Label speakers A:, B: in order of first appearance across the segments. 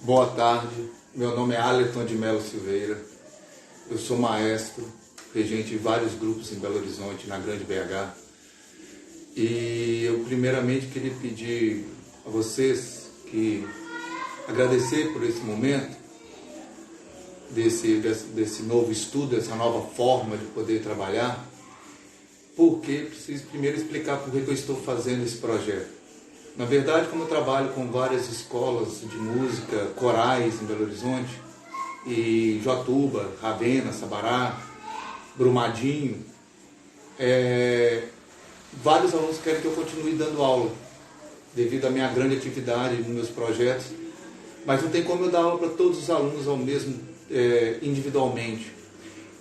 A: Boa tarde, meu nome é Alerton de Melo Silveira, eu sou maestro, regente de vários grupos em Belo Horizonte, na Grande BH, e eu primeiramente queria pedir a vocês que agradecer por esse momento, desse novo estudo, dessa nova forma de poder trabalhar, porque preciso primeiro explicar por que eu estou fazendo esse projeto. Na verdade, como eu trabalho com várias escolas de música, corais em Belo Horizonte, e Joatuba, Ravena, Sabará, Brumadinho, vários alunos querem que eu continue dando aula, devido à minha grande atividade nos meus projetos, mas não tem como eu dar aula para todos os alunos ao mesmo, individualmente.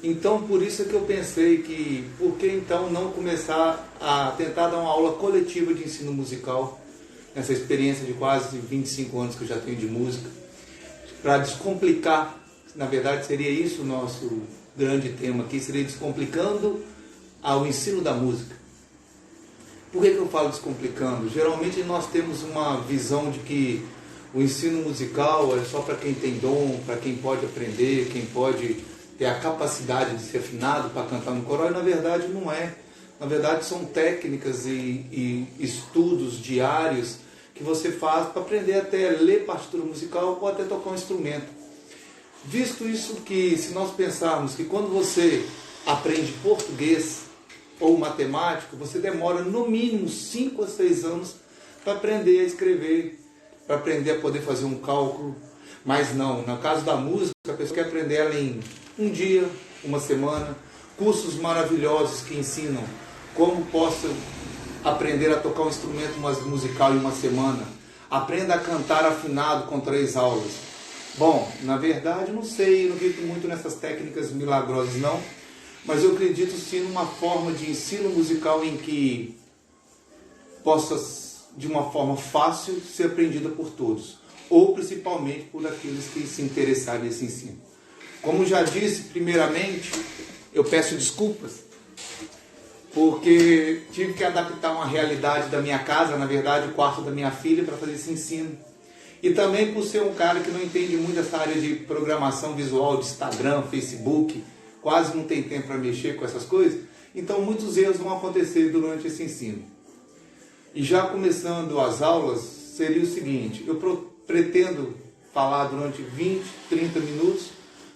A: Então, por isso é que eu pensei que, por que então não começar a tentar dar uma aula coletiva de ensino musical, nessa experiência de quase 25 anos que eu já tenho de música, para descomplicar, na verdade seria isso o nosso grande tema aqui, seria descomplicando o ensino da música. Por que eu falo descomplicando? Geralmente nós temos uma visão de que o ensino musical é só para quem tem dom, para quem pode aprender, quem pode ter a capacidade de ser afinado para cantar no coral, e na verdade não é. Na verdade são técnicas e estudos diários que você faz para aprender até a ler partitura musical ou até tocar um instrumento. Visto isso que, se nós pensarmos que quando você aprende português ou matemática, você demora no mínimo 5 a 6 anos para aprender a escrever, para aprender a poder fazer um cálculo. Mas não, no caso da música, a pessoa quer aprender ela em um dia, uma semana, cursos maravilhosos que ensinam como posso aprender a tocar um instrumento musical em uma semana. Aprenda a cantar afinado com 3 aulas. Bom, na verdade, não sei, eu não acredito muito nessas técnicas milagrosas não, mas eu acredito sim numa forma de ensino musical em que possa, de uma forma fácil, ser aprendida por todos, ou principalmente por aqueles que se interessarem nesse ensino. Como já disse, primeiramente, eu peço desculpas, porque tive que adaptar uma realidade da minha casa, na verdade o quarto da minha filha, para fazer esse ensino. E também por ser um cara que não entende muito essa área de programação visual, de Instagram, Facebook, quase não tem tempo para mexer com essas coisas, então muitos erros vão acontecer durante esse ensino. E já começando as aulas, seria o seguinte, eu pretendo falar durante 20, 30 minutos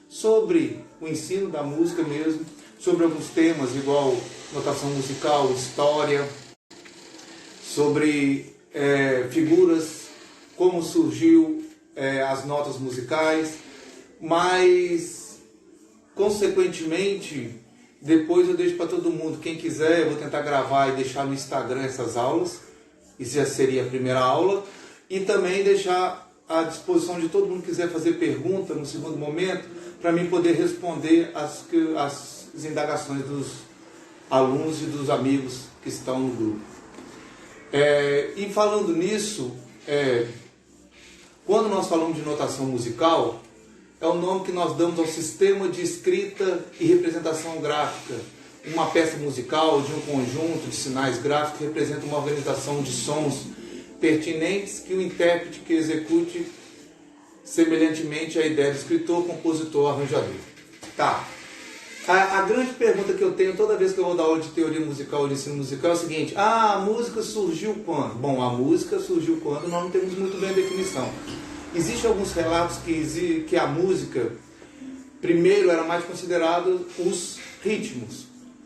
A: sobre o ensino da música mesmo, sobre alguns temas igual notação musical, história, sobre figuras, como surgiu as notas musicais, mas consequentemente depois eu deixo para todo mundo, quem quiser eu vou tentar gravar e deixar no Instagram essas aulas, isso já seria a primeira aula, e também deixar à disposição de todo mundo que quiser fazer pergunta no segundo momento, para mim poder responder as indagações dos alunos e dos amigos que estão no grupo. E falando nisso, quando nós falamos de notação musical, é o nome que nós damos ao sistema de escrita e representação gráfica. Uma peça musical de um conjunto de sinais gráficos que representa uma organização de sons pertinentes que o intérprete que execute semelhantemente à ideia do escritor, compositor, arranjador. Tá. A grande pergunta que eu tenho toda vez que eu vou dar aula de teoria musical ou de ensino musical é o seguinte: a música surgiu quando? Bom, a música surgiu quando nós não temos muito bem a definição. Existem alguns relatos que a música, primeiro, era mais considerado os ritmos.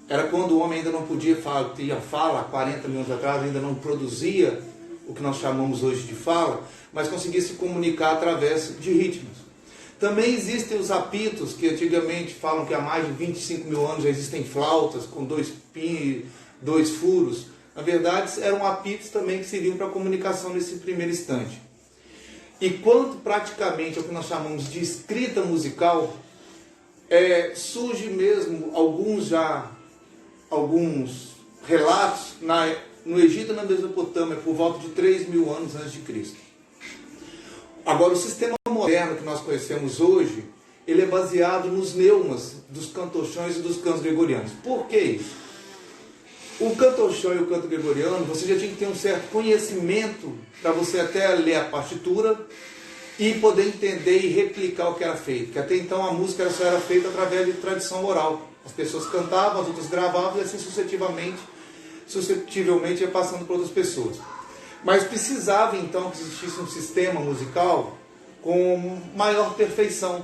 A: Era quando o homem ainda não podia tinha fala, 40 mil anos atrás, ainda não produzia o que nós chamamos hoje de fala, mas conseguia se comunicar através de ritmos. Também existem os apitos, que antigamente falam que há mais de 25 mil anos já existem flautas com 2 furos. Na verdade, eram apitos também que serviam para comunicação nesse primeiro instante. E quanto praticamente ao que nós chamamos de escrita musical, surge mesmo alguns relatos no Egito e na Mesopotâmia, por volta de 3 mil anos antes de Cristo. Agora, o sistema moderno que nós conhecemos hoje, ele é baseado nos neumas dos cantochões e dos cantos gregorianos. Por que isso? O cantochão e o canto gregoriano, você já tinha que ter um certo conhecimento para você até ler a partitura e poder entender e replicar o que era feito. Porque até então a música só era feita através de tradição oral. As pessoas cantavam, as outras gravavam e assim suscetivelmente ia passando para outras pessoas. Mas precisava então que existisse um sistema musical com maior perfeição.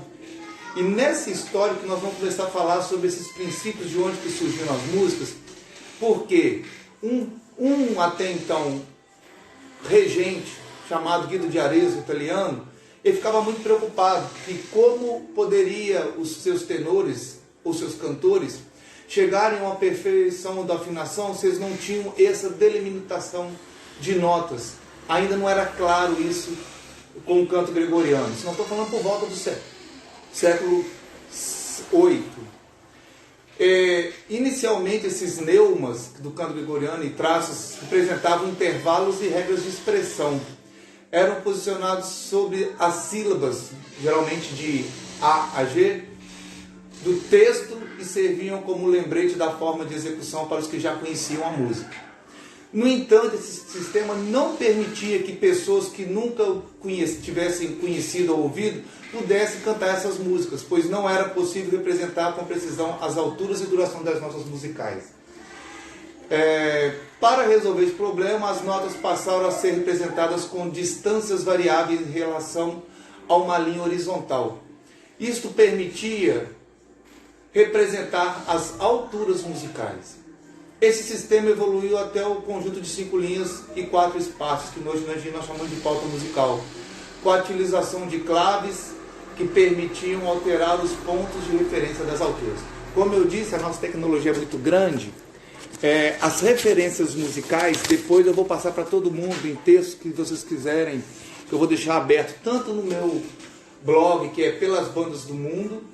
A: E nessa história que nós vamos começar a falar sobre esses princípios de onde que surgiram as músicas, porque um até então regente, chamado Guido de Arezzo, italiano, ele ficava muito preocupado que como poderia os seus tenores, os seus cantores, chegarem a uma perfeição da afinação se eles não tinham essa delimitação de notas. Ainda não era claro isso com o canto gregoriano. Isso nós estamos falando por volta do século VIII. Inicialmente, esses neumas do canto gregoriano e traços representavam intervalos e regras de expressão. Eram posicionados sobre as sílabas, geralmente de A a G, do texto e serviam como lembrete da forma de execução para os que já conheciam a música. No entanto, esse sistema não permitia que pessoas que nunca tivessem conhecido ou ouvido pudessem cantar essas músicas, pois não era possível representar com precisão as alturas e duração das notas musicais. Para resolver esse problema, as notas passaram a ser representadas com distâncias variáveis em relação a uma linha horizontal. Isto permitia representar as alturas musicais. Esse sistema evoluiu até o conjunto de 5 linhas e 4 espaços, que hoje nós chamamos de pauta musical, com a utilização de claves que permitiam alterar os pontos de referência das alturas. Como eu disse, a nossa tecnologia é muito grande. As referências musicais, depois eu vou passar para todo mundo em textos que vocês quiserem, que eu vou deixar aberto, tanto no meu blog, que é Pelas Bandas do Mundo,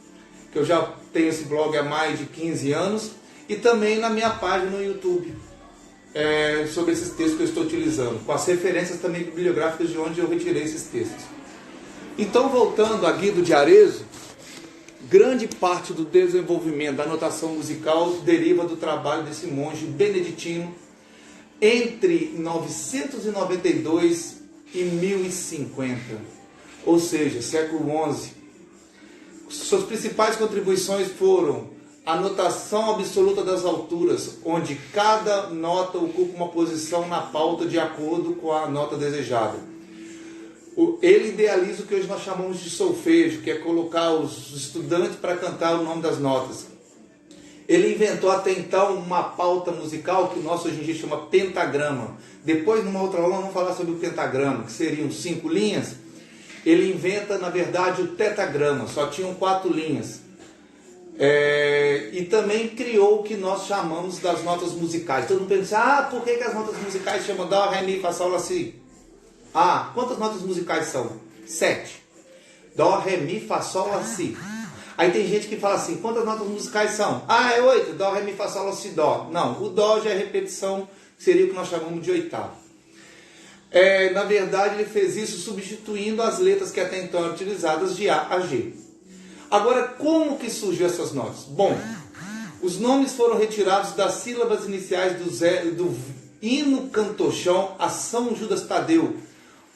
A: que eu já tenho esse blog há mais de 15 anos, e também na minha página no YouTube, sobre esses textos que eu estou utilizando, com as referências também bibliográficas de onde eu retirei esses textos. Então, voltando a Guido de Arezzo, grande parte do desenvolvimento da notação musical deriva do trabalho desse monge beneditino entre 992 e 1050, ou seja, século XI. Suas principais contribuições foram a notação absoluta das alturas, onde cada nota ocupa uma posição na pauta de acordo com a nota desejada. Ele idealiza o que hoje nós chamamos de solfejo, que é colocar os estudantes para cantar o nome das notas. Ele inventou até então uma pauta musical que nós hoje em dia chama pentagrama. Depois, numa outra aula, vamos falar sobre o pentagrama, que seriam 5 linhas. Ele inventa, na verdade, o tetagrama, só tinham 4 linhas. E também criou o que nós chamamos das notas musicais. Todo mundo pensa, por que as notas musicais chamam Dó, Ré, Mi, Fá, Sol, Lá, Si? Quantas notas musicais são? 7. Dó, Ré, Mi, Fá, Sol, Lá, Si. Aí tem gente que fala assim, quantas notas musicais são? É 8. Dó, Ré, Mi, Fá, Sol, Lá, Si, Dó. Não, o Dó já é repetição, que seria o que nós chamamos de oitavo. Na verdade, ele fez isso substituindo as letras que até então eram utilizadas de A a G. Agora, como que surgiu essas notas? Bom, os nomes foram retirados das sílabas iniciais do hino cantochão a São Judas Tadeu,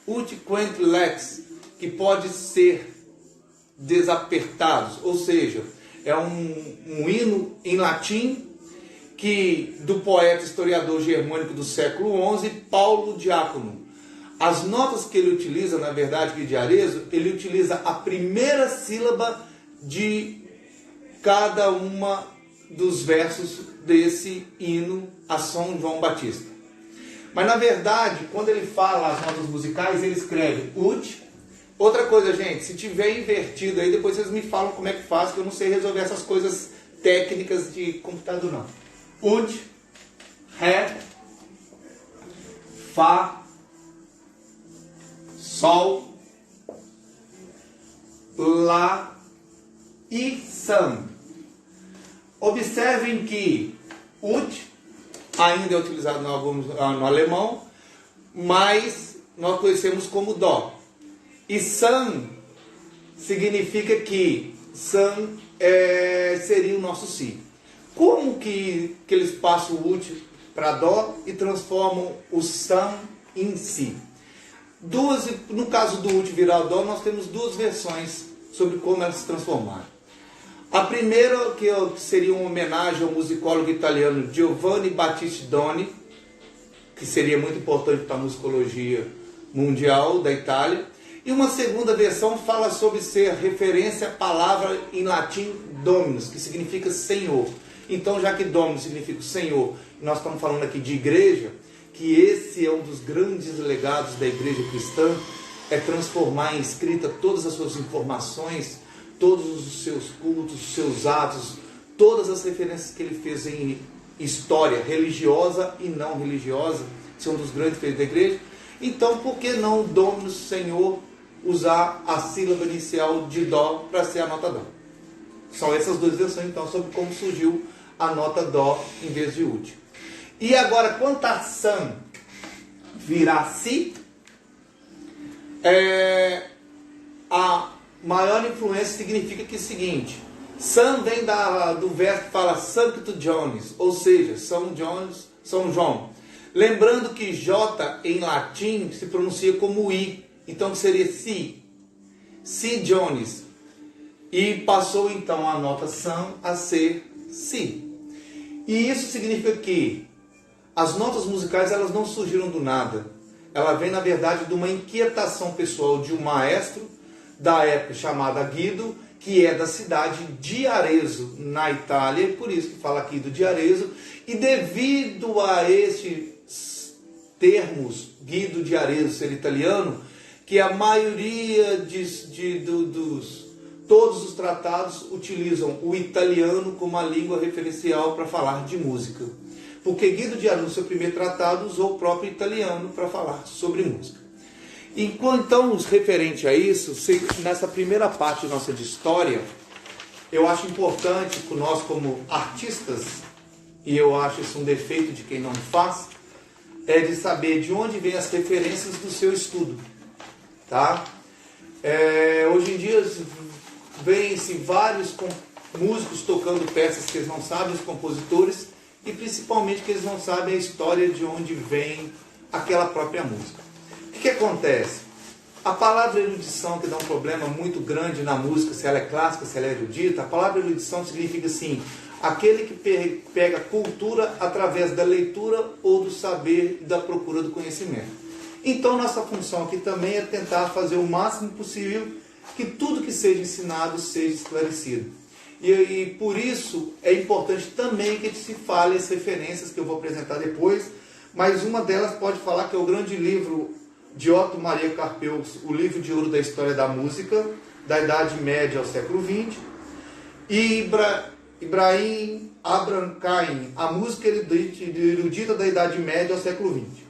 A: Ut Quent Lex, que pode ser desapertados, ou seja, é um hino em latim do poeta historiador germânico do século XI, Paulo Diácono. As notas que ele utiliza, na verdade, de Arezzo, ele utiliza a primeira sílaba de cada uma dos versos desse hino a São João Batista. Mas na verdade, quando ele fala as notas musicais, ele escreve ut. Outra coisa, gente, se tiver invertido aí, depois vocês me falam como é que faz, que eu não sei resolver essas coisas técnicas de computador não. Ut, Ré, Fá, Sol, Lá e Sam. Observem que ut ainda é utilizado no alemão, mas nós conhecemos como dó. E sam significa que sam seria o nosso si. Como que eles passam o ut para dó e transformam o sam em si? No caso do ut virar o dó, nós temos duas versões sobre como elas se transformaram. A primeira, que seria uma homenagem ao musicólogo italiano Giovanni Battista Doni, que seria muito importante para a musicologia mundial da Itália. E uma segunda versão fala sobre ser referência à palavra em latim dominus, que significa Senhor. Então, já que dominus significa Senhor, nós estamos falando aqui de igreja, que esse é um dos grandes legados da igreja cristã, é transformar em escrita todas as suas informações, todos os seus cultos, os seus atos, todas as referências que ele fez em história religiosa e não religiosa, que são dos grandes feitos da igreja. Então, por que não Dominus, Senhor, usar a sílaba inicial de Dó para ser a nota Dó? São essas duas versões, então, sobre como surgiu a nota Dó em vez de Ut. E agora, quanto a Sam virar Si, a maior influência significa que é o seguinte: Sam vem do verso que fala Sancto Jones, ou seja, São João. Lembrando que J em latim se pronuncia como I, então seria Si Jones. E passou então a nota Sam a ser Si. E isso significa que as notas musicais, elas não surgiram do nada. Ela vem, na verdade, de uma inquietação pessoal de um maestro da época chamado Guido, que é da cidade de Arezzo, na Itália, por isso que fala aqui do de Arezzo. E devido a estes termos, Guido de Arezzo ser italiano, que a maioria todos os tratados utilizam o italiano como a língua referencial para falar de música. Porque Guido de Arezzo, no seu primeiro tratado, usou o próprio italiano para falar sobre música. Então, referente a isso, nessa primeira parte nossa de história, eu acho importante que nós, como artistas, e eu acho isso um defeito de quem não faz, é de saber de onde vêm as referências do seu estudo. Tá? Hoje em dia, vêm-se vários músicos tocando peças que eles não sabem, os compositores, e principalmente que eles não sabem a história de onde vem aquela própria música. O que acontece? A palavra erudição, que dá um problema muito grande na música, se ela é clássica, se ela é erudita, a palavra erudição significa assim, aquele que pega cultura através da leitura ou do saber e da procura do conhecimento. Então, nossa função aqui também é tentar fazer o máximo possível que tudo que seja ensinado seja esclarecido. E por isso é importante também que se fale as referências que eu vou apresentar depois, mas uma delas pode falar que é o grande livro de Otto Maria Carpeaux, o livro de ouro da história da música, da Idade Média ao século XX, e Ibrahim Abraham Caim, a música erudita da Idade Média ao século XX.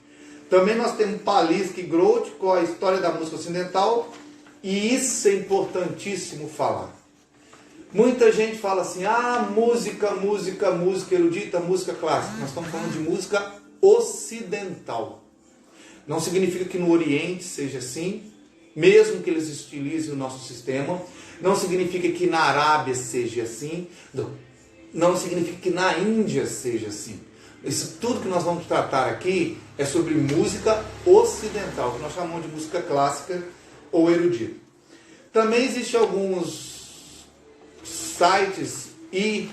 A: Também nós temos Palinsky e Groth, com a história da música ocidental, e isso é importantíssimo falar. Muita gente fala assim, música erudita, música clássica. Nós estamos falando de música ocidental. Não significa que no Oriente seja assim, mesmo que eles utilizem o nosso sistema. Não significa que na Arábia seja assim. Não significa que na Índia seja assim. Isso tudo que nós vamos tratar aqui é sobre música ocidental, que nós chamamos de música clássica ou erudita. Também existem alguns sites e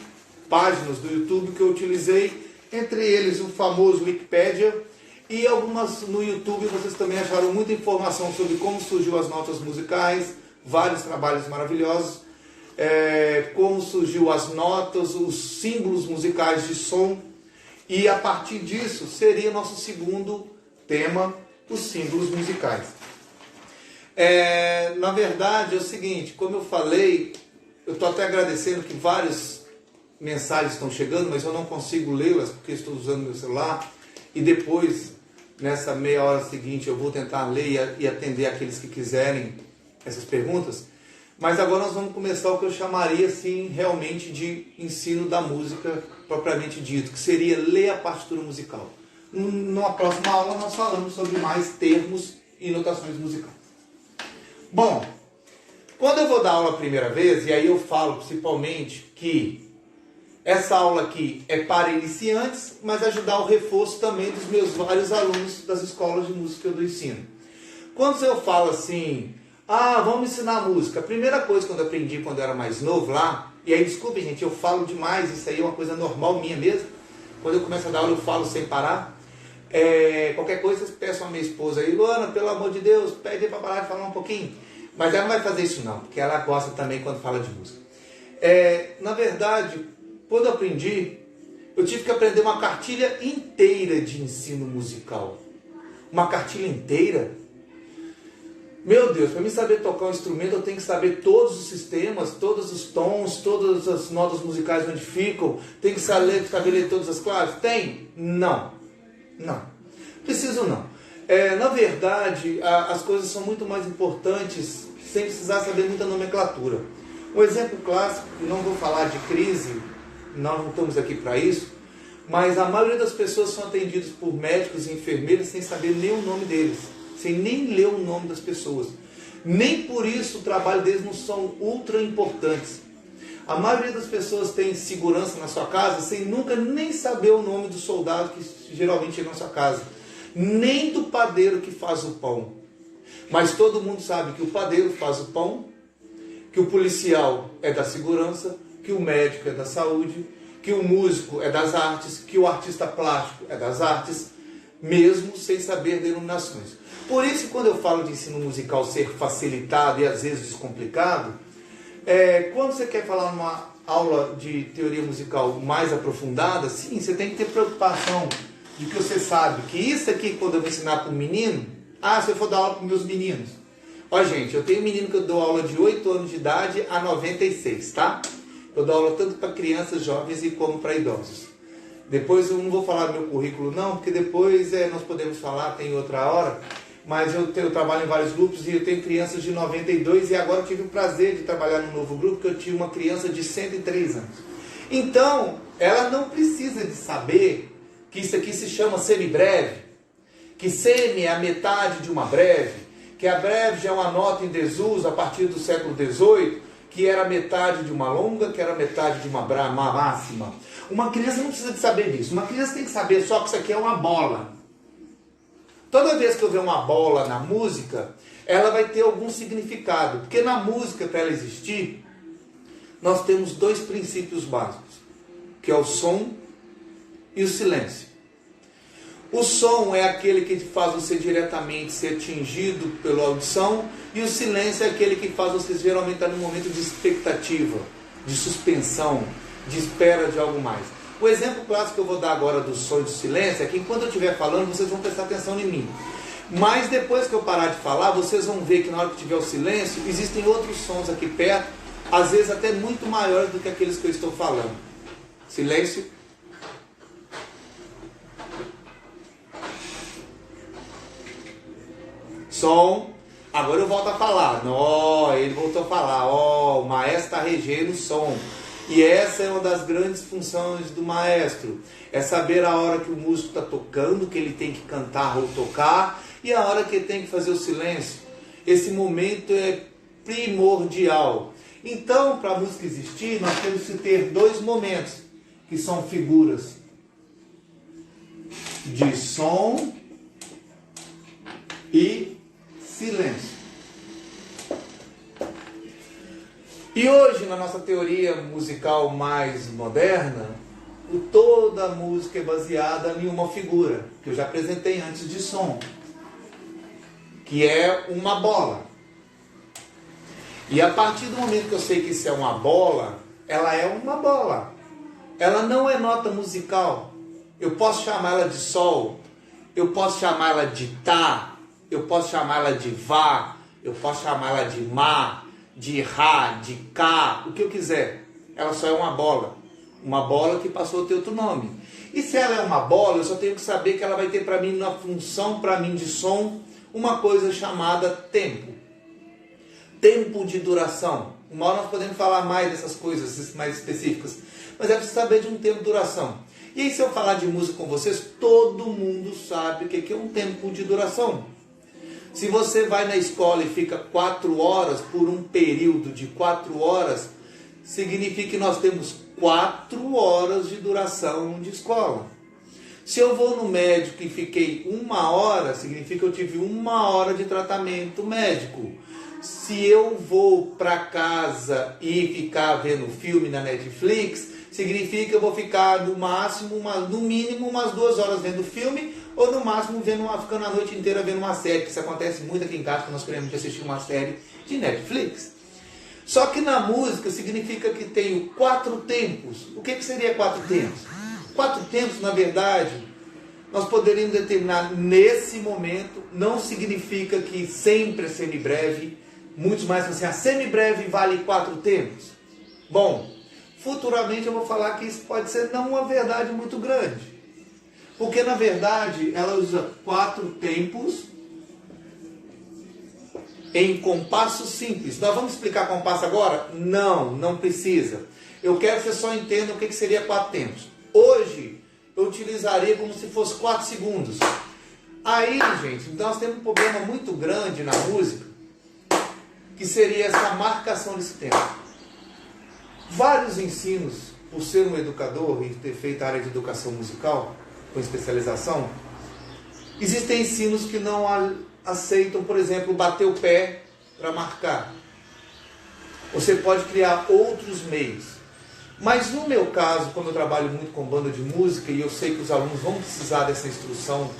A: páginas do YouTube que eu utilizei, entre eles o famoso Wikipedia, e algumas no YouTube vocês também acharam muita informação sobre como surgiu as notas musicais, vários trabalhos maravilhosos, como surgiu as notas, os símbolos musicais de som, e a partir disso seria nosso segundo tema, os símbolos musicais. Na verdade é o seguinte, como eu falei, eu estou até agradecendo que várias mensagens estão chegando, mas eu não consigo lê-las porque estou usando meu celular. E depois, nessa meia hora seguinte, eu vou tentar ler e atender aqueles que quiserem essas perguntas. Mas agora nós vamos começar o que eu chamaria assim, realmente de ensino da música propriamente dito, que seria ler a partitura musical. Numa próxima aula nós falamos sobre mais termos e notações musicais. Bom, quando eu vou dar aula a primeira vez, e aí eu falo principalmente que essa aula aqui é para iniciantes, mas ajudar o reforço também dos meus vários alunos das escolas de música do ensino. Quando eu falo assim, vamos ensinar música. A primeira coisa quando eu aprendi, quando eu era mais novo lá, e aí desculpe gente, eu falo demais, isso aí é uma coisa normal minha mesmo. Quando eu começo a dar aula eu falo sem parar. Qualquer coisa eu peço a minha esposa aí, Luana, pelo amor de Deus, pede para parar de falar um pouquinho. Mas ela não vai fazer isso não, porque ela gosta também quando fala de música. Na verdade, quando eu aprendi, eu tive que aprender uma cartilha inteira de ensino musical. Uma cartilha inteira? Meu Deus, para mim saber tocar um instrumento, eu tenho que saber todos os sistemas, todos os tons, todas as notas musicais onde ficam. Tenho que saber ler todas as claves? Tem? Não. Preciso não. Na verdade, as coisas são muito mais importantes sem precisar saber muita nomenclatura. Um exemplo clássico, não vou falar de crise, nós não estamos aqui para isso, mas a maioria das pessoas são atendidas por médicos e enfermeiras sem saber nem o nome deles, sem nem ler o nome das pessoas. Nem por isso o trabalho deles não são ultra importantes. A maioria das pessoas tem segurança na sua casa sem nunca nem saber o nome do soldado que geralmente chega na sua casa, nem do padeiro que faz o pão. Mas todo mundo sabe que o padeiro faz o pão, que o policial é da segurança, que o médico é da saúde, que o músico é das artes, que o artista plástico é das artes, mesmo sem saber denominações. Por isso, quando eu falo de ensino musical ser facilitado e às vezes descomplicado, quando você quer falar numa aula de teoria musical mais aprofundada, sim, você tem que ter preocupação de que você sabe que isso aqui, quando eu vou ensinar para um menino, se eu for dar aula para meus meninos, gente, eu tenho um menino que eu dou aula de 8 anos de idade a 96, tá? Eu dou aula tanto para crianças, jovens e como para idosos. Depois eu não vou falar do meu currículo não, porque depois nós podemos falar, tem outra hora, mas eu trabalho em vários grupos e eu tenho crianças de 92 e agora eu tive o prazer de trabalhar num novo grupo que eu tive uma criança de 103 anos. Então, ela não precisa de saber que isso aqui se chama semibreve, que semi é a metade de uma breve, que a breve já é uma nota em desuso a partir do século XVIII, que era metade de uma longa, que era metade de uma máxima. Uma criança não precisa de saber disso. Uma criança tem que saber só que isso aqui é uma bola. Toda vez que eu ver uma bola na música, ela vai ter algum significado. Porque na música, para ela existir, nós temos 2 princípios básicos, que é o som e o silêncio. O som é aquele que faz você diretamente ser atingido pela audição, e o silêncio é aquele que faz você geralmente estar num momento de expectativa, de suspensão, de espera de algo mais. O exemplo clássico que eu vou dar agora do som e do silêncio é que enquanto eu estiver falando, vocês vão prestar atenção em mim. Mas depois que eu parar de falar, vocês vão ver que na hora que tiver o silêncio, existem outros sons aqui perto, às vezes até muito maiores do que aqueles que eu estou falando. Silêncio. Som. Agora eu volto a falar. Ele voltou a falar. O maestro está regendo o som. E essa é uma das grandes funções do maestro. É saber a hora que o músico está tocando, que ele tem que cantar ou tocar, e a hora que ele tem que fazer o silêncio. Esse momento é primordial. Então, para a música existir, nós temos que ter 2 momentos, que são figuras de som e silêncio. E hoje, na nossa teoria musical mais moderna, toda a música é baseada em uma figura, que eu já apresentei antes de som, que é uma bola. E a partir do momento que eu sei que isso é uma bola, ela é uma bola. Ela não é nota musical. Eu posso chamar ela de sol, eu posso chamar ela de tá, eu posso chamar ela de vá, eu posso chamar ela de má, de rá, de cá, o que eu quiser. Ela só é uma bola. Uma bola que passou a ter outro nome. E se ela é uma bola, eu só tenho que saber que ela vai ter para mim, na função para mim de som, uma coisa chamada tempo. Tempo de duração. Uma hora nós podemos falar mais dessas coisas mais específicas. Mas é preciso saber de um tempo de duração. E aí, se eu falar de música com vocês, todo mundo sabe o que é um tempo de duração. Se você vai na escola e fica 4 horas por um período de 4 horas, significa que nós temos 4 horas de duração de escola. Se eu vou no médico e fiquei 1 hora, significa que eu tive 1 hora de tratamento médico. Se eu vou para casa e ficar vendo filme na Netflix, significa que eu vou ficar no mínimo umas 2 horas vendo filme, ou no máximo ficando a noite inteira vendo uma série, que isso acontece muito aqui em casa, quando nós queremos assistir uma série de Netflix. Só que na música significa que tenho 4 tempos. O que seria 4 tempos? 4 tempos, na verdade, nós poderíamos determinar nesse momento, não significa que sempre é semibreve, muitos mais assim, a semibreve vale 4 tempos. Bom, futuramente eu vou falar que isso pode ser não uma verdade muito grande. Porque na verdade ela usa 4 tempos em compasso simples. Nós vamos explicar compasso agora? Não, não precisa. Eu quero que você só entenda o que seria 4 tempos. Hoje eu utilizaria como se fosse 4 segundos. Aí, gente, nós temos um problema muito grande na música, que seria essa marcação desse tempo. Vários ensinos, por ser um educador e ter feito a área de educação musical, com especialização, existem ensinos que não aceitam, por exemplo, bater o pé para marcar. Você pode criar outros meios. Mas no meu caso, como eu trabalho muito com banda de música, e eu sei que os alunos vão precisar dessa instrução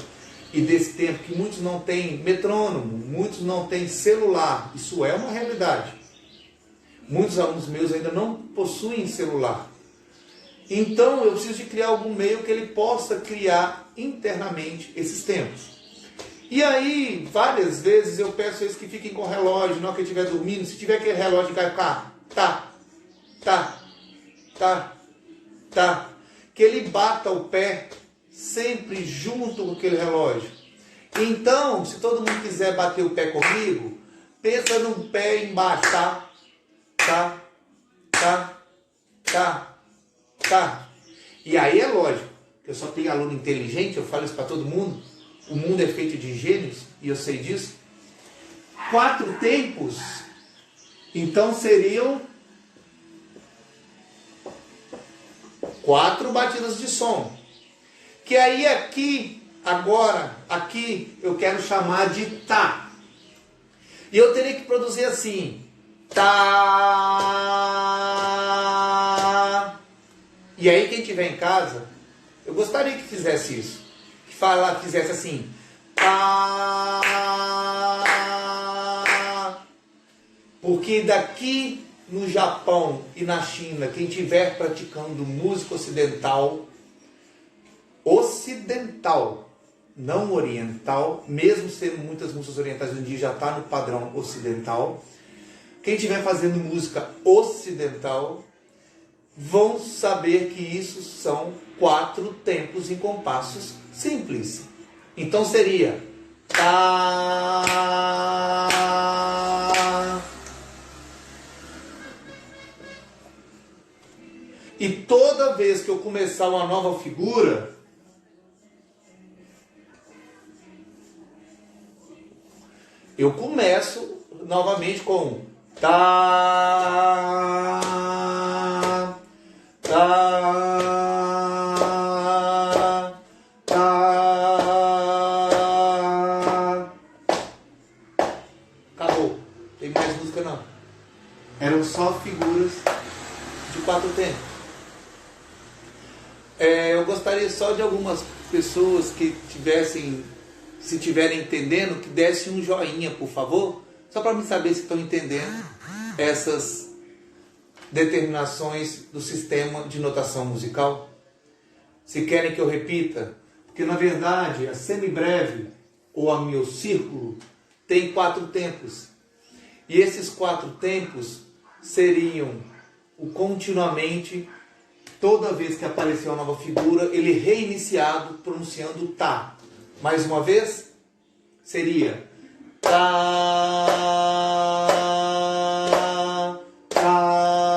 A: e desse tempo, que muitos não têm metrônomo, muitos não têm celular, isso é uma realidade. Muitos alunos meus ainda não possuem celular. Então eu preciso de criar algum meio que ele possa criar internamente esses tempos. E aí, várias vezes eu peço a eles que fiquem com o relógio, na hora que eu estiver dormindo, se tiver aquele relógio que vai ficar, que ele bata o pé sempre junto com aquele relógio. Então, se todo mundo quiser bater o pé comigo, pensa no pé embaixo, tá. E aí é lógico, que eu só tenho aluno inteligente, eu falo isso para todo mundo, o mundo é feito de gênios, e eu sei disso. 4 tempos, então seriam 4 batidas de som. Que aí aqui, agora, aqui, eu quero chamar de tá. E eu teria que produzir assim, tá. E aí quem estiver em casa, eu gostaria que fizesse isso. Que fizesse assim, tá. Porque daqui no Japão e na China, quem estiver praticando música ocidental, não oriental, mesmo sendo muitas músicas orientais hoje em dia já está no padrão ocidental, quem estiver fazendo música ocidental, vão saber que isso são 4 tempos em compassos simples. Então seria tá. E toda vez que eu começar uma nova figura, eu começo novamente com tá, tá, tá. Acabou. Tem mais música não. Eram só figuras de 4 tempos. Eu gostaria só de algumas pessoas que se estiverem entendendo, que dessem um joinha, por favor, só para me saber se estão entendendo essas determinações do sistema de notação musical. Se querem que eu repita, porque na verdade a semibreve ou a meu círculo tem 4 tempos. E esses 4 tempos seriam o continuamente. Toda vez que aparecer uma nova figura, ele reiniciado pronunciando tá. Mais uma vez, seria tá, tá,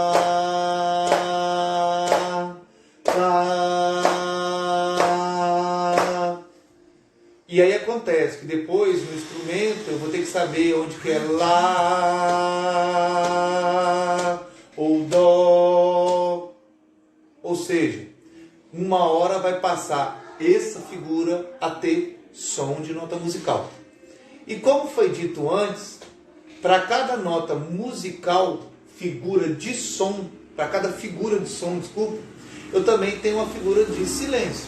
A: tá. E aí acontece que depois no instrumento eu vou ter que saber onde que é lá ou dó. Ou seja, uma hora vai passar essa figura a ter som de nota musical. E como foi dito antes, para cada nota musical, figura de som, para cada figura de som, desculpa, eu também tenho uma figura de silêncio.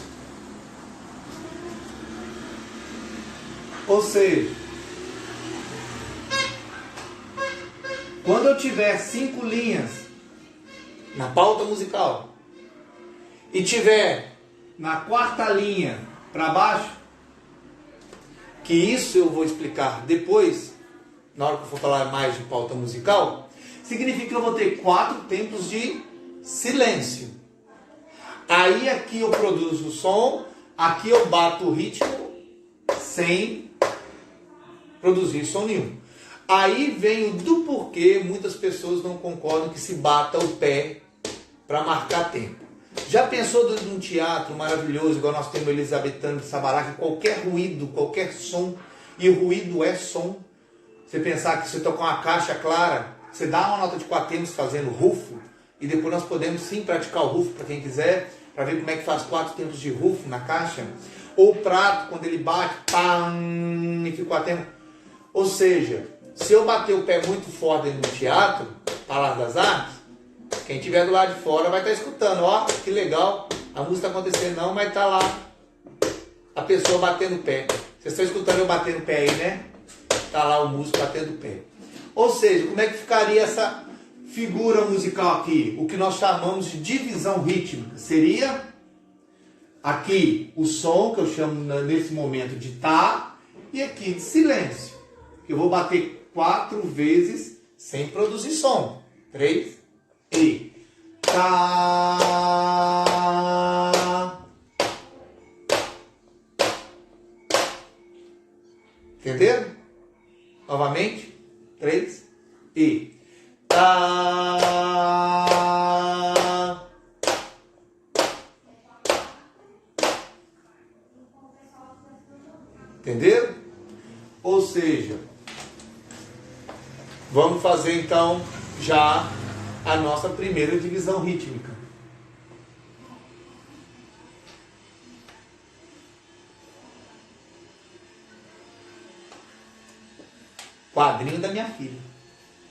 A: Ou seja, quando eu tiver 5 linhas na pauta musical e tiver na quarta linha para baixo, que isso eu vou explicar depois, na hora que eu for falar mais de pauta musical, significa que eu vou ter 4 tempos de silêncio. Aí aqui eu produzo o som, aqui eu bato o ritmo sem produzir som nenhum. Aí vem o do porquê muitas pessoas não concordam que se bata o pé para marcar tempo. Já pensou dentro de um teatro maravilhoso, igual nós temos Elisabetano de Sabará, que qualquer ruído, qualquer som, e o ruído é som. Você pensar que você tocar uma caixa clara, você dá uma nota de 4 tempos fazendo rufo, e depois nós podemos sim praticar o rufo para quem quiser, para ver como é que faz 4 tempos de rufo na caixa. Ou o prato, quando ele bate, pam, e fica 4 tempos. Ou seja, se eu bater o pé muito forte dentro do teatro, Palácio das Artes, quem estiver do lado de fora vai estar escutando. Ó, que legal, a música está acontecendo não, mas está lá a pessoa batendo o pé. Vocês estão escutando eu batendo o pé aí, né? Está lá o músico batendo o pé. Ou seja, como é que ficaria essa figura musical aqui? O que nós chamamos de divisão rítmica. Seria aqui o som, que eu chamo nesse momento de tá, e aqui de silêncio. Eu vou bater 4 vezes sem produzir som. 3 e tá. Entenderam? Novamente. 3 e tá. Entenderam? Ou seja, vamos fazer então já a nossa primeira divisão rítmica. Quadrinho da minha filha,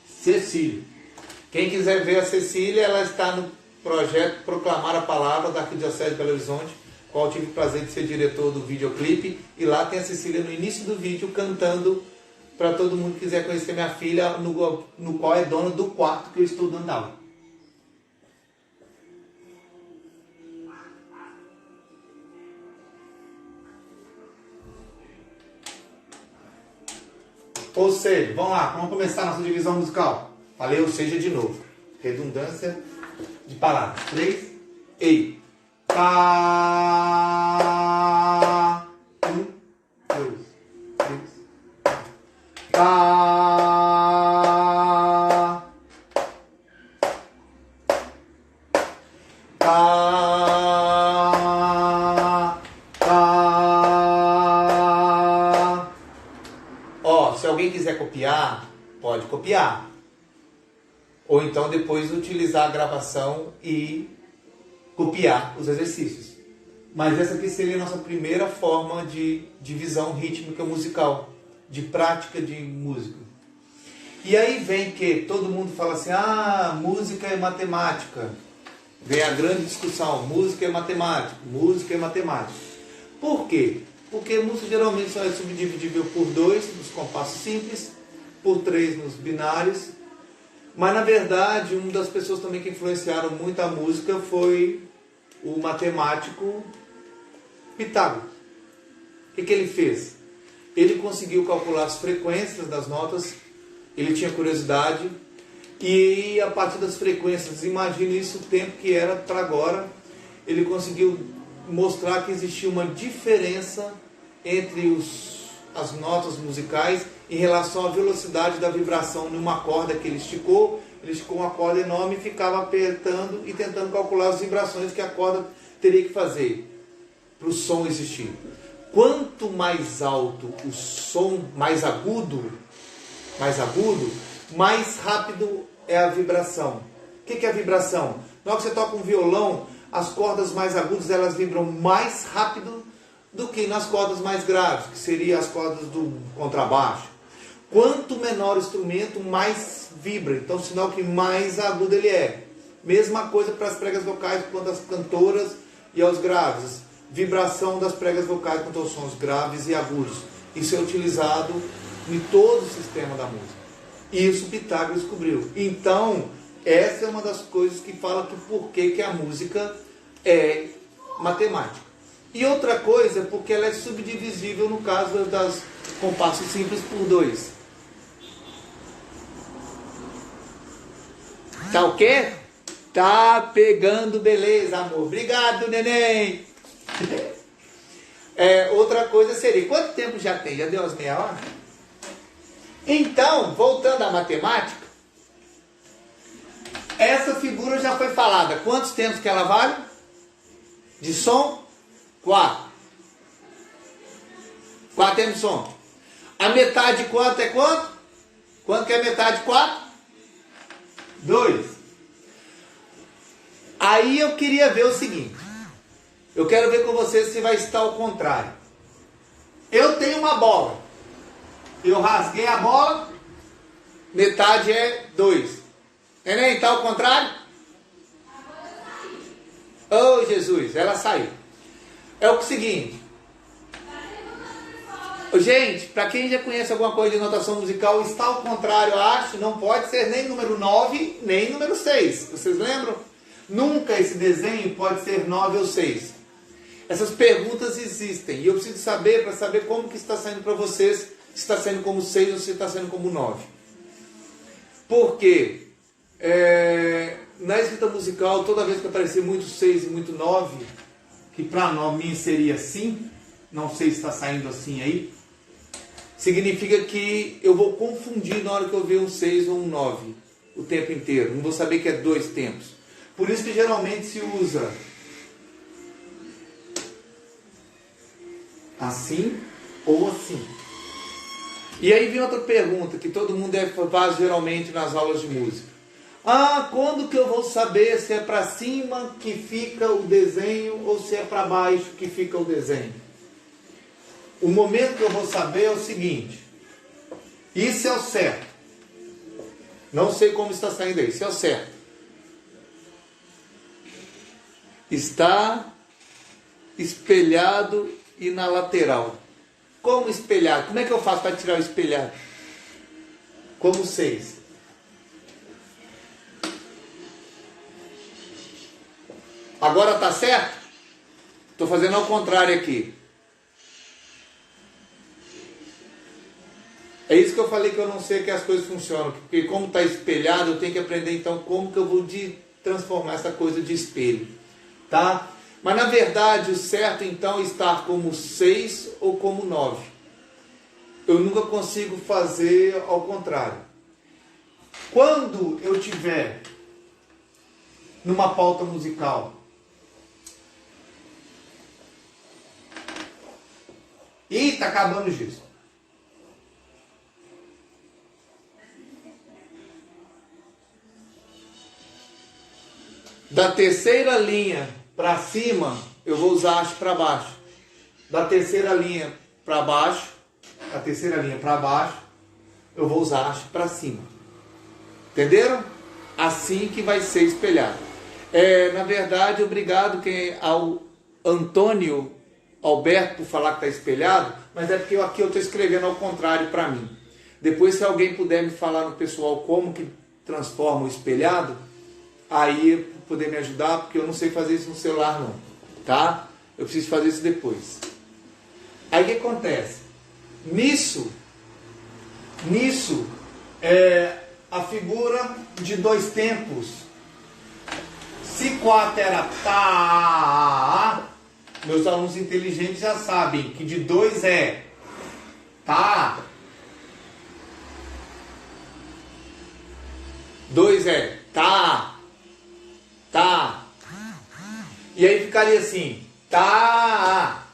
A: Cecília. Quem quiser ver a Cecília, ela está no projeto Proclamar a Palavra da Arquidiocese de Belo Horizonte, qual eu tive o prazer de ser diretor do videoclipe, e lá tem a Cecília no início do vídeo cantando para todo mundo que quiser conhecer minha filha, no qual é dona do quarto que eu estou dando aula. Ou seja, vamos lá, vamos começar a nossa divisão musical. Falei ou seja de novo. Redundância de palavras. 3 e tá. 1, 2, 3, tá. Tá. Tá. Ó, se alguém quiser copiar, pode copiar. Ou então depois utilizar a gravação e copiar os exercícios. Mas essa aqui seria a nossa primeira forma de divisão rítmica musical, de prática de música. E aí vem que todo mundo fala assim, música é matemática. Vem a grande discussão, música é matemática, música é matemática. Por quê? Porque música geralmente só é subdividível por 2 nos compassos simples, por 3 nos binários. Mas na verdade, uma das pessoas também que influenciaram muito a música foi o matemático Pitágoras. O que ele fez? Ele conseguiu calcular as frequências das notas, ele tinha curiosidade, e a partir das frequências, imagine isso o tempo que era para agora, ele conseguiu mostrar que existia uma diferença entre as notas musicais em relação à velocidade da vibração numa corda que ele esticou uma corda enorme e ficava apertando e tentando calcular as vibrações que a corda teria que fazer para o som existir. Quanto mais alto o som, mais agudo, mais rápido é a vibração. O que é a vibração? Na hora que você toca um violão, as cordas mais agudas elas vibram mais rápido do que nas cordas mais graves, que seriam as cordas do contrabaixo. Quanto menor o instrumento, mais vibra. Então, sinal que mais agudo ele é. Mesma coisa para as pregas vocais quanto às cantoras e aos graves. Vibração das pregas vocais quanto aos sons graves e agudos. Isso é utilizado em todo o sistema da música. Isso Pitágoras descobriu. Então, essa é uma das coisas que fala que por que a música é matemática. E outra coisa, porque ela é subdivisível no caso das compassos simples por 2. Tá o quê? Tá pegando beleza, amor. Obrigado, neném. Outra coisa seria, quanto tempo já tem? Já deu as meia hora? Então, voltando à matemática, essa figura já foi falada. Quantos tempos que ela vale? De som? 4. 4 tempos de som. A metade de quanto é quanto? Quanto que é a metade de 4? 2. Aí eu queria ver o seguinte. Eu quero ver com você se vai estar ao contrário. Eu tenho uma bola. Eu rasguei a bola. Metade é 2. Neném, está ao contrário? Oh, Jesus, ela saiu. É o seguinte. Gente, para quem já conhece alguma coisa de notação musical, está ao contrário, eu acho, não pode ser nem número 9, nem número 6. Vocês lembram? Nunca esse desenho pode ser 9 ou 6. Essas perguntas existem e eu preciso saber para saber como que está saindo para vocês, se está saindo como 6 ou se está saindo como 9. Por quê? Na escrita musical, toda vez que aparecer muito 6 e muito 9, que para mim seria assim, não sei se está saindo assim aí, significa que eu vou confundir na hora que eu ver um 6 ou um 9 o tempo inteiro. Não vou saber que é 2 tempos. Por isso que geralmente se usa assim ou assim. E aí vem outra pergunta que todo mundo faz geralmente nas aulas de música. Quando que eu vou saber se é para cima que fica o desenho ou se é para baixo que fica o desenho? O momento que eu vou saber é o seguinte. Isso é o certo. Não sei como está saindo aí. Isso é o certo. Está espelhado e na lateral. Como espelhado? Como é que eu faço para tirar o espelhado? Como 6. Agora está certo? Estou fazendo ao contrário aqui. É isso que eu falei que eu não sei que as coisas funcionam. Porque como está espelhado, eu tenho que aprender então como que eu vou transformar essa coisa de espelho. Tá? Mas na verdade o certo então é estar como 6 ou como 9. Eu nunca consigo fazer ao contrário. Quando eu tiver numa pauta musical tá acabando o giz. Da terceira linha para cima, eu vou usar haste para baixo. Da terceira linha para baixo, eu vou usar haste para cima. Entenderam? Assim que vai ser espelhado. Na verdade, obrigado ao Antônio Alberto por falar que está espelhado, mas é porque aqui eu estou escrevendo ao contrário para mim. Depois, se alguém puder me falar no pessoal como que transforma o espelhado, aí poder me ajudar, porque eu não sei fazer isso no celular não, tá? Eu preciso fazer isso depois. Aí o que acontece? Nisso é a figura de 2 tempos. Se 4 era tá, meus alunos inteligentes já sabem que de 2 é tá. 2 é tá. Tá. E aí ficaria assim. Tá.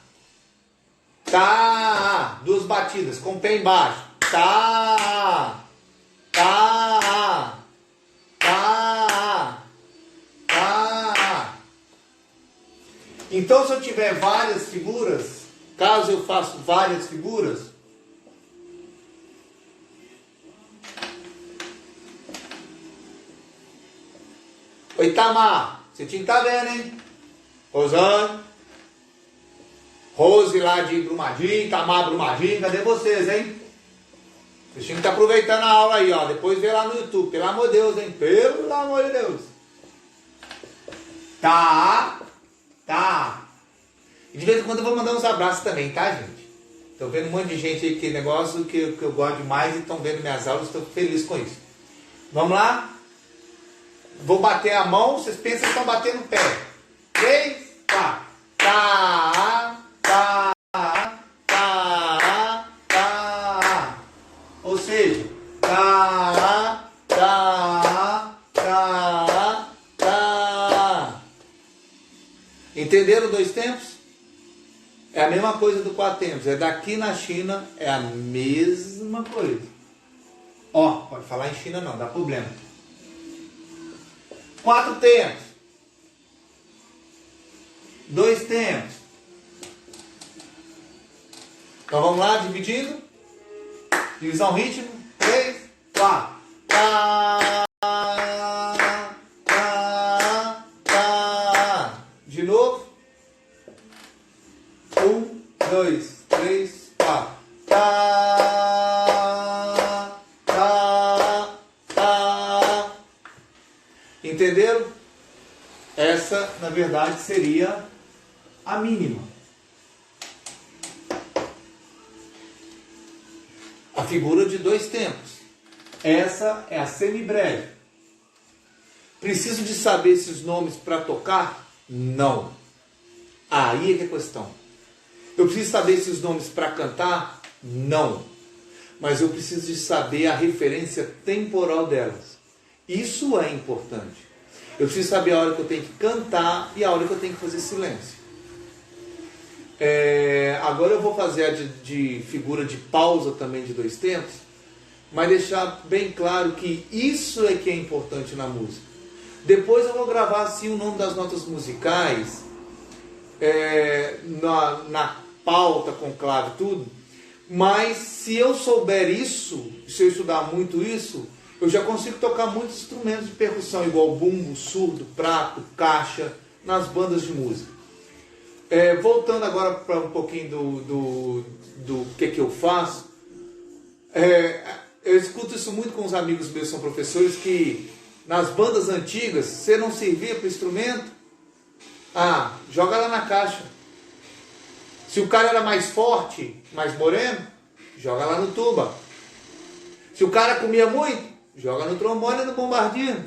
A: Tá. 2 batidas com o pé embaixo. Tá. Tá. Tá. Tá. Então, se eu tiver várias figuras, caso eu faça várias figuras, oi, Itamar, você tinha que estar vendo, hein? Rosane, Rose lá de Brumadinho, Itamar Brumadinho, cadê vocês, hein? Vocês tinham que estar aproveitando a aula aí, ó. Depois vê lá no YouTube, pelo amor de Deus, hein? Pelo amor de Deus. Tá. E de vez em quando eu vou mandar uns abraços também, tá, gente? Tô vendo um monte de gente aí, que negócio que eu gosto demais e estão vendo minhas aulas, estou feliz com isso. Vamos lá? Vou bater a mão, vocês pensam que estão batendo o pé. 3, 4. Tá. Ou seja, tá. Entenderam dois tempos? É a mesma coisa do quatro tempos. É daqui na China, é a mesma coisa. Ó, pode falar em China não, dá problema. Quatro tempos. Dois tempos. Então vamos lá, dividindo. Divisão ritmo. 3, 4. De novo. 1, 2, 3, 4. Entenderam? Essa, na verdade, seria a mínima. A figura de dois tempos. Essa é a semibreve. Preciso de saber esses nomes para tocar? Não. Aí é que é a questão. Eu preciso saber esses nomes para cantar? Não. Mas eu preciso de saber a referência temporal delas. Isso é importante. Eu preciso saber a hora que eu tenho que cantar e a hora que eu tenho que fazer silêncio. Agora eu vou fazer a de figura de pausa também de dois tempos, mas deixar bem claro que isso é que é importante na música. Depois eu vou gravar assim o nome das notas musicais, na pauta com clave tudo, mas se eu souber isso, se eu estudar muito isso, eu já consigo tocar muitos instrumentos de percussão, igual bumbo, surdo, prato, caixa, nas bandas de música. Voltando agora para um pouquinho do que eu faço, eu escuto isso muito com os amigos meus que são professores, que nas bandas antigas, você não servia para o instrumento, joga lá na caixa. Se o cara era mais forte, mais moreno, joga lá no tuba. Se o cara comia muito, joga no trombone e no bombardino.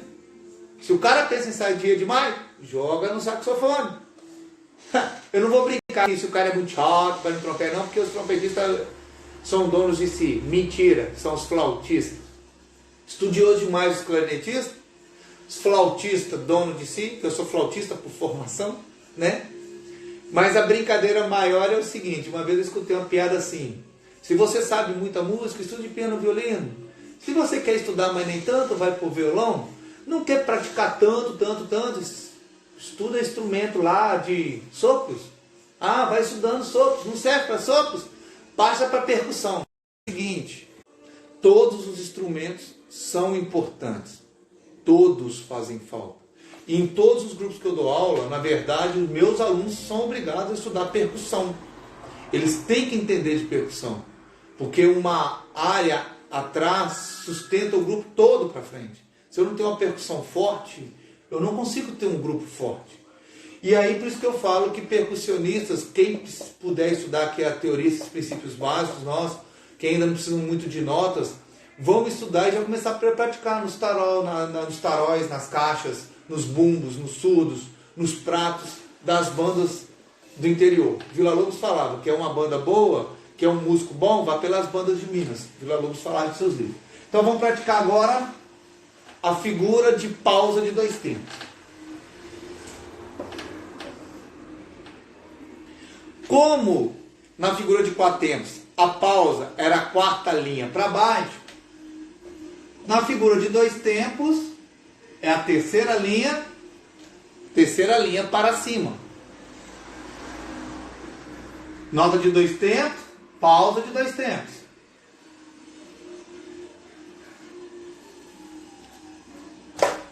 A: Se o cara pensa em sadia demais, joga no saxofone. Eu não vou brincar se o cara é muito chato para no trompete, não, porque os trompetistas são donos de si. Mentira, são os flautistas. Estudioso demais os clarinetistas, os flautistas, dono de si, que eu sou flautista por formação, né? Mas a brincadeira maior é o seguinte: uma vez eu escutei uma piada assim: se você sabe muita música, estude piano e violino. Se você quer estudar, mas nem tanto, vai pro violão. Não quer praticar tanto, estuda instrumento lá de sopros. Vai estudando sopros, não serve para sopros? Passa para percussão. É o seguinte: todos os instrumentos são importantes. Todos fazem falta. E em todos os grupos que eu dou aula, na verdade, os meus alunos são obrigados a estudar percussão. Eles têm que entender de percussão. Porque uma área atrás sustenta o grupo todo para frente. Se eu não tenho uma percussão forte, eu não consigo ter um grupo forte. E aí, por isso que eu falo que percussionistas, quem puder estudar aqui a teoria, esses princípios básicos, que ainda não precisam muito de notas, vão estudar e já começar a praticar nos taróis, nas caixas, nos bumbos, nos surdos, nos pratos das bandas do interior. Vila Lobos falava que é uma banda boa, que é um músico bom, vá pelas bandas de Minas. Vila Lobos falava de seus livros. Então vamos praticar agora a figura de pausa de dois tempos. Como na figura de quatro tempos a pausa era a quarta linha para baixo, na figura de dois tempos é a terceira linha para cima. Nota de 2 tempos, pausa de 2 tempos.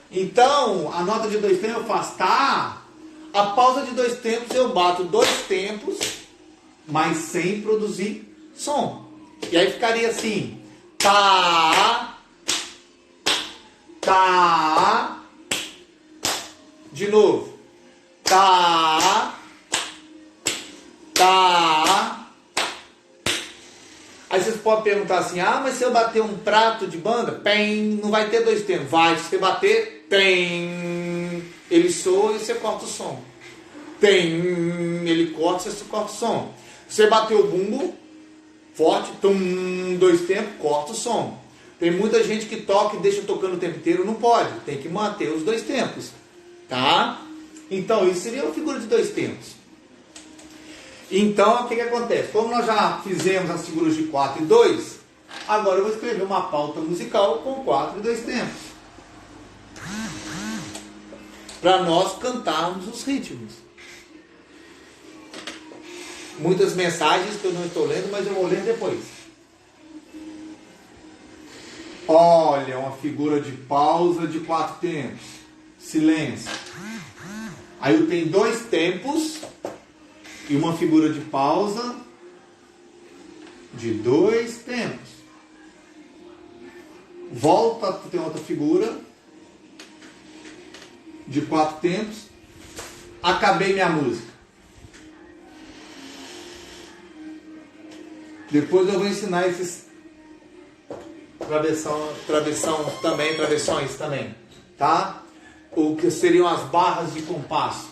A: Então, a nota de 2 tempos eu faço tá. A pausa de 2 tempos eu bato 2 tempos, mas sem produzir som. E aí ficaria assim: tá, tá, de novo, tá, tá. Aí vocês podem perguntar assim: ah, mas se eu bater um prato de banda, pem, não vai ter 2 tempos. Vai, se você bater, tem, ele soa e você corta o som. Tem, ele corta e você corta o som. Você bateu o bumbo forte, tum, 2 tempos, corta o som. Tem muita gente que toca e deixa tocando o tempo inteiro, não pode. Tem que manter os 2 tempos, tá? Então isso seria uma figura de 2 tempos. Então o que acontece? Como nós já fizemos as figuras de 4 e 2, agora eu vou escrever uma pauta musical com 4 e 2 tempos, para nós cantarmos os ritmos. Muitas mensagens que eu não estou lendo, mas eu vou ler depois. Olha, uma figura de pausa de 4 tempos. Silêncio. Aí eu tenho 2 tempos e uma figura de pausa de 2 tempos. Volta, tem outra figura de 4 tempos. Acabei minha música. Depois eu vou ensinar esses travessões também, tá? O que seriam as barras de compasso.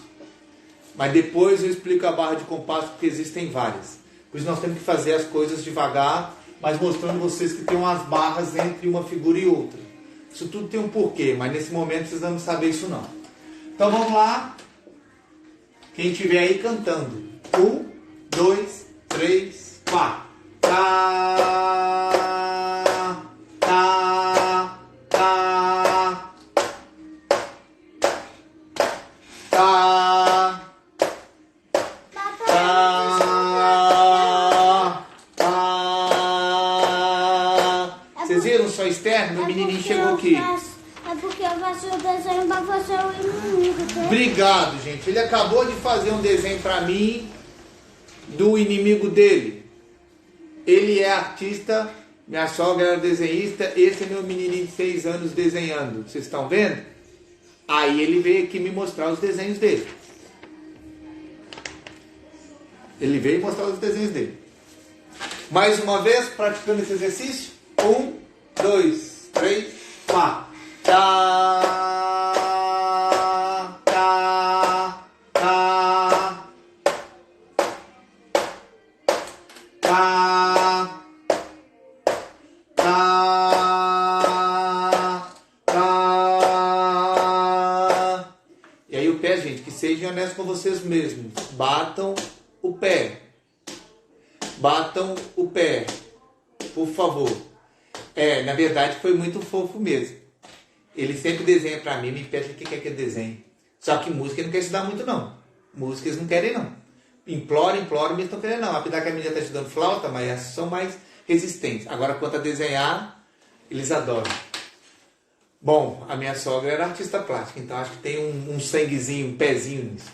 A: Mas depois eu explico a barra de compasso, porque existem várias. Por isso nós temos que fazer as coisas devagar, mas mostrando vocês que tem umas barras entre uma figura e outra. Isso tudo tem um porquê, mas nesse momento vocês não sabem isso não. Então vamos lá. Quem estiver aí cantando. 1, 2, 3, 4. Tá, tá, tá, tá, tá. Vocês viram só externo? Meu menininho chegou aqui.
B: É porque eu faço o desenho para fazer o inimigo, tá?
A: Obrigado, gente. Ele acabou de fazer um desenho para mim do inimigo dele. Ele é artista, minha sogra era desenhista, esse é meu menininho de 6 anos desenhando. Vocês estão vendo? Aí ele veio aqui me mostrar os desenhos dele. Ele veio mostrar os desenhos dele. Mais uma vez, praticando esse exercício. 1, 2, 3, 4. Tá, tá, tá, tá, tá, tá. E aí o pé, gente, que sejam honestos com vocês mesmos. Batam o pé. Batam o pé. Por favor. Na verdade foi muito fofo mesmo. Ele sempre desenha pra mim, me pede o que quer que eu desenhe. Só que música ele não quer estudar muito não. Música eles não querem não. Implora, mas eles não querem não. Apesar que a menina está estudando flauta, mas essas são mais resistentes. Agora quanto a desenhar, eles adoram. Bom, a minha sogra era artista plástica, então acho que tem um sanguezinho, um pezinho nisso.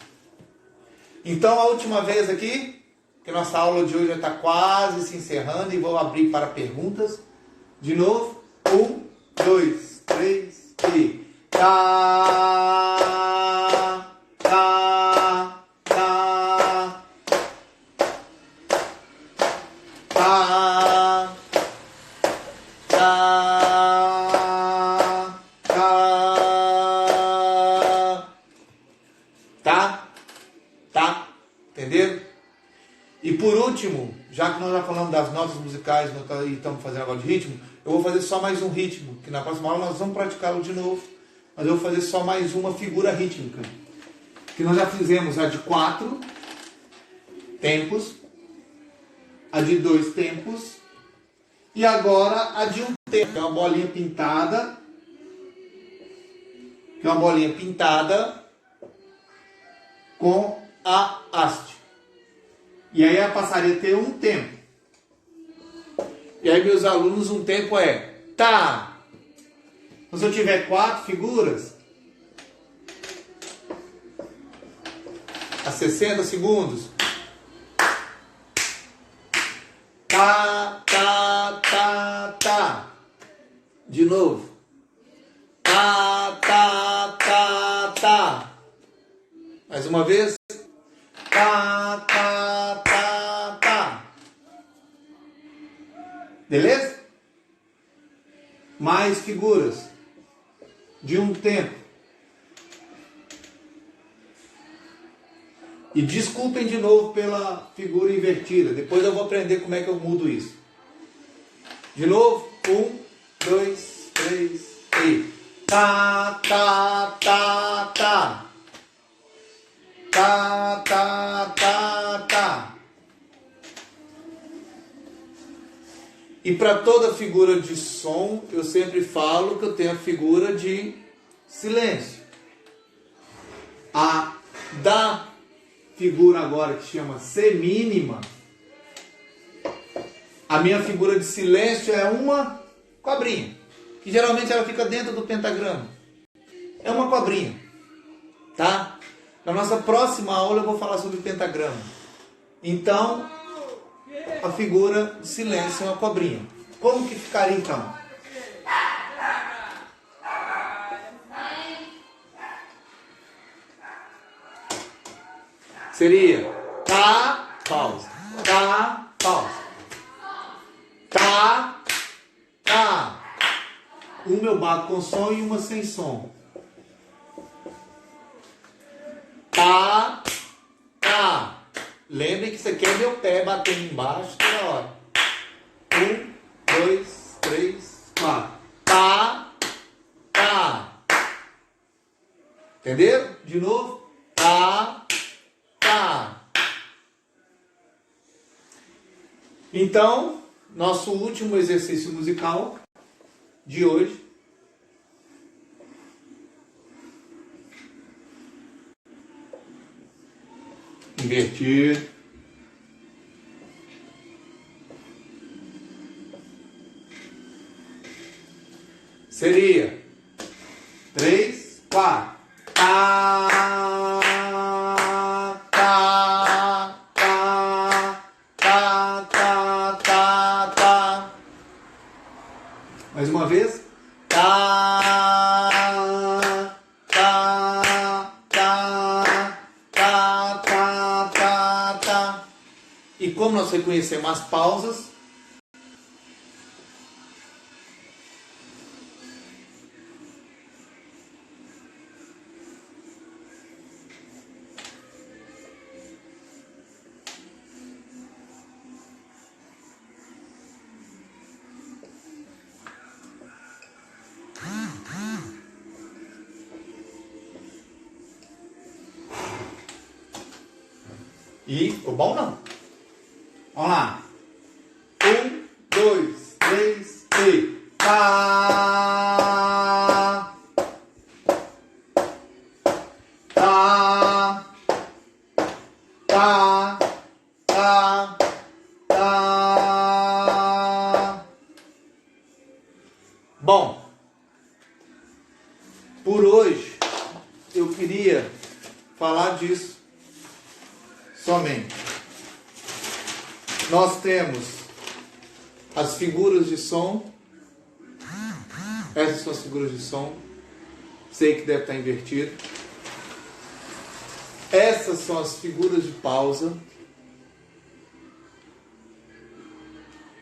A: Então a última vez aqui, que nossa aula de hoje já está quase se encerrando e vou abrir para perguntas. De novo, 1, 2, 3 e tá, tá, tá, tá, tá, tá, tá, entenderam? E por último, já que nós já falamos das notas musicais e estamos fazendo agora de ritmo, eu vou fazer só mais um ritmo, que na próxima aula nós vamos praticá-lo de novo, mas eu vou fazer só mais uma figura rítmica, que nós já fizemos a de 4 tempos, a de 2 tempos, e agora a de 1 tempo, que é uma bolinha pintada, com a haste. E aí ela passaria a ter um tempo. E aí meus alunos, um tempo é tá. Então, se eu tiver 4 figuras, a 60 segundos. Tá, tá, tá, tá. De novo. Tá, tá, tá, tá. Mais uma vez. Tá, tá, tá, tá. Beleza? Mais figuras. De um tempo. E desculpem de novo pela figura invertida. Depois eu vou aprender como é que eu mudo isso. De novo. 1, 2, 3 e... Tá, tá, tá, tá. Tá, tá, tá, tá. E para toda figura de som, eu sempre falo que eu tenho a figura de silêncio. A da figura agora que chama semínima, a minha figura de silêncio é uma cobrinha, que geralmente ela fica dentro do pentagrama. É uma cobrinha, tá? Na nossa próxima aula eu vou falar sobre pentagrama. Então, a figura de silêncio é uma cobrinha. Como que ficaria então? Seria tá, pausa, tá, pausa, tá, tá. Uma eu bato com som e uma sem som. Tá, tá. Lembre que isso aqui é meu pé batendo embaixo toda hora. 1, 2, 3, 4. Tá, tá. Entenderam? De novo. Tá, tá. Então, nosso último exercício musical de hoje. Invertir. Seria 3, 4. Tá, tá, tá, tá, tá, tá, tá. Mais uma vez. Tá, tá, tá, tá, tá, tá, tá. E como nós reconhecemos as pausas, e ficou bom não? Vamos lá. 1, 2, 3 e tá, tá, tá, tá, tá. Bom, por hoje eu queria falar disso somente. Nós temos as figuras de som. Essas são as figuras de som. Sei que deve estar invertido. Essas são as figuras de pausa.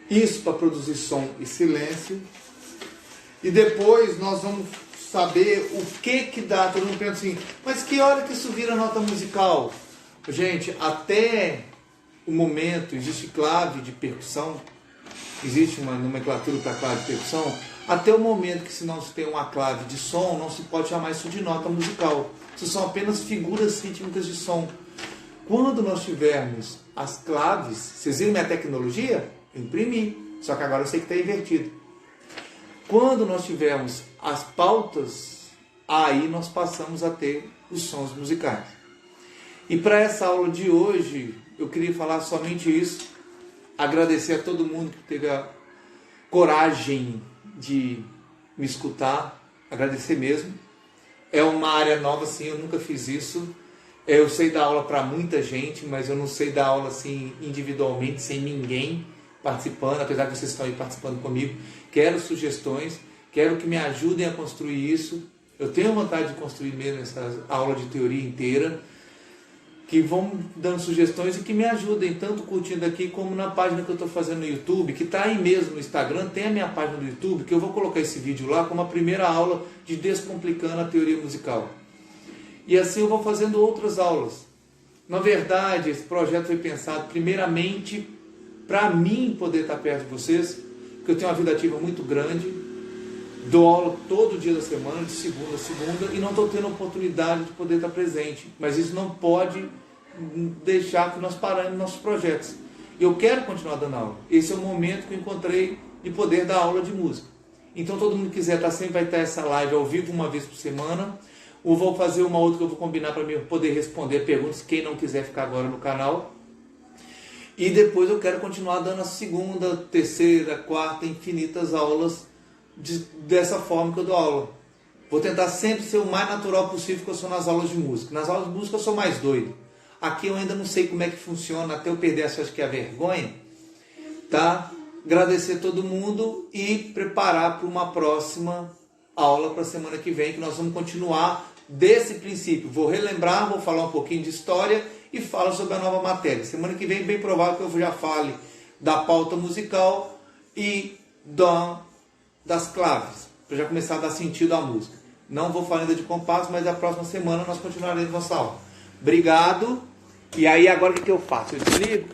A: Isso para produzir som e silêncio. E depois nós vamos saber o que dá. Todo mundo pensa assim, mas que hora que isso vira nota musical? Gente, até o momento, existe clave de percussão, existe uma nomenclatura para clave de percussão, até o momento que se não se tem uma clave de som, não se pode chamar isso de nota musical. Isso são apenas figuras rítmicas de som. Quando nós tivermos as claves, vocês viram minha tecnologia? Eu imprimi, só que agora eu sei que está invertido. Quando nós tivermos as pautas, aí nós passamos a ter os sons musicais. E para essa aula de hoje, eu queria falar somente isso. Agradecer a todo mundo que teve a coragem de me escutar. Agradecer mesmo. É uma área nova, sim, eu nunca fiz isso. Eu sei dar aula para muita gente, mas eu não sei dar aula assim individualmente, sem ninguém participando, apesar de vocês estão aí participando comigo. Quero sugestões, quero que me ajudem a construir isso. Eu tenho vontade de construir mesmo essa aula de teoria inteira, que vão dando sugestões e que me ajudem, tanto curtindo aqui como na página que eu estou fazendo no YouTube, que está aí mesmo no Instagram, tem a minha página do YouTube, que eu vou colocar esse vídeo lá como a primeira aula de Descomplicando a Teoria Musical. E assim eu vou fazendo outras aulas. Na verdade, esse projeto foi pensado primeiramente para mim poder estar perto de vocês, porque eu tenho uma vida ativa muito grande, dou aula todo dia da semana, de segunda a segunda, e não estou tendo a oportunidade de poder estar presente. Mas isso não pode deixar que nós paramos nossos projetos. Eu quero continuar dando aula. Esse é o momento que eu encontrei de poder dar aula de música. Então todo mundo que quiser estar sempre vai ter essa live ao vivo uma vez por semana. Ou vou fazer uma outra que eu vou combinar para mim poder responder perguntas, quem não quiser ficar agora no canal. E depois eu quero continuar dando a segunda, terceira, quarta, infinitas aulas dessa forma que eu dou aula. Vou tentar sempre ser o mais natural possível que eu sou nas aulas de música. Nas aulas de música eu sou mais doido. Aqui eu ainda não sei como é que funciona, até eu perder acho que é a vergonha. Tá? Agradecer a todo mundo e preparar para uma próxima aula para a semana que vem, que nós vamos continuar desse princípio. Vou relembrar, vou falar um pouquinho de história e falo sobre a nova matéria. Semana que vem, bem provável que eu já fale da pauta musical e das claves, para já começar a dar sentido à música. Não vou falar ainda de compasso, mas na próxima semana nós continuaremos nossa aula. Obrigado. E aí agora o que eu faço? Eu desligo?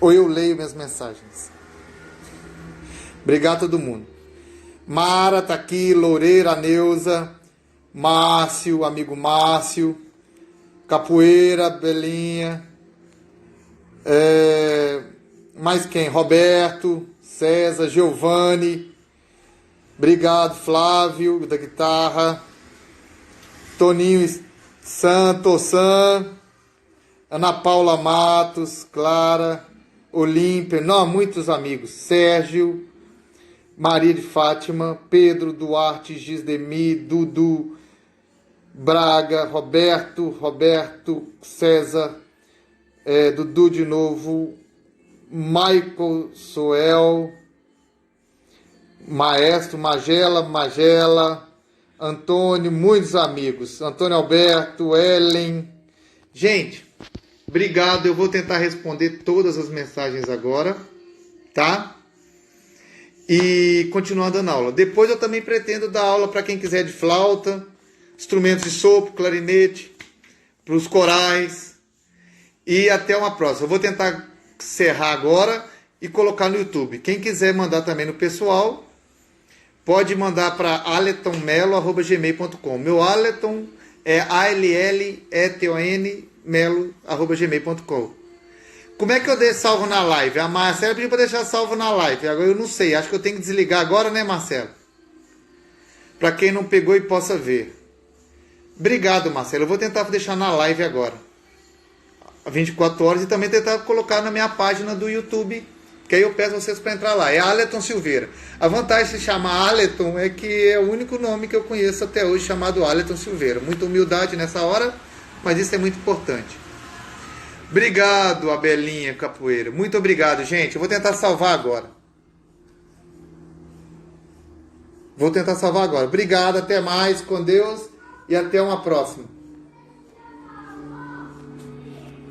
A: Ou eu leio minhas mensagens? Obrigado a todo mundo. Mara tá aqui, Loureira, Neuza, Márcio, amigo Márcio, Capoeira, Belinha, mais quem? Roberto, César, Giovanni, obrigado, Flávio, da guitarra, Toninho Santos, Ana Paula Matos, Clara, Olímpia, não, muitos amigos, Sérgio, Maria de Fátima, Pedro, Duarte, Gisdemi, Dudu, Braga, Roberto, César, Dudu de novo, Michael Soel, Maestro, Magela, Antônio, muitos amigos, Antônio Alberto, Ellen. Gente, obrigado, eu vou tentar responder todas as mensagens agora, tá? E continuar dando aula. Depois eu também pretendo dar aula para quem quiser de flauta, instrumentos de sopro, clarinete, para os corais. E até uma próxima. Eu vou tentar encerrar agora e colocar no YouTube. Quem quiser mandar também no pessoal, pode mandar para aletonmelo@gmail.com. Meu Aleton é ALLETON melo@gmail.com. Como é que eu deixo salvo na live? A Marcela pediu para deixar salvo na live. Agora eu não sei. Acho que eu tenho que desligar agora, né, Marcela? Para quem não pegou e possa ver. Obrigado, Marcelo. Eu vou tentar deixar na live agora. 24 horas. E também tentar colocar na minha página do YouTube. Que aí eu peço a vocês para entrar lá. É Aleton Silveira. A vantagem de se chamar Aleton é que é o único nome que eu conheço até hoje chamado Aleton Silveira. Muita humildade nessa hora, mas isso é muito importante. Obrigado, Abelinha Capoeira. Muito obrigado, gente. Eu vou tentar salvar agora. Obrigado, até mais, com Deus e até uma próxima.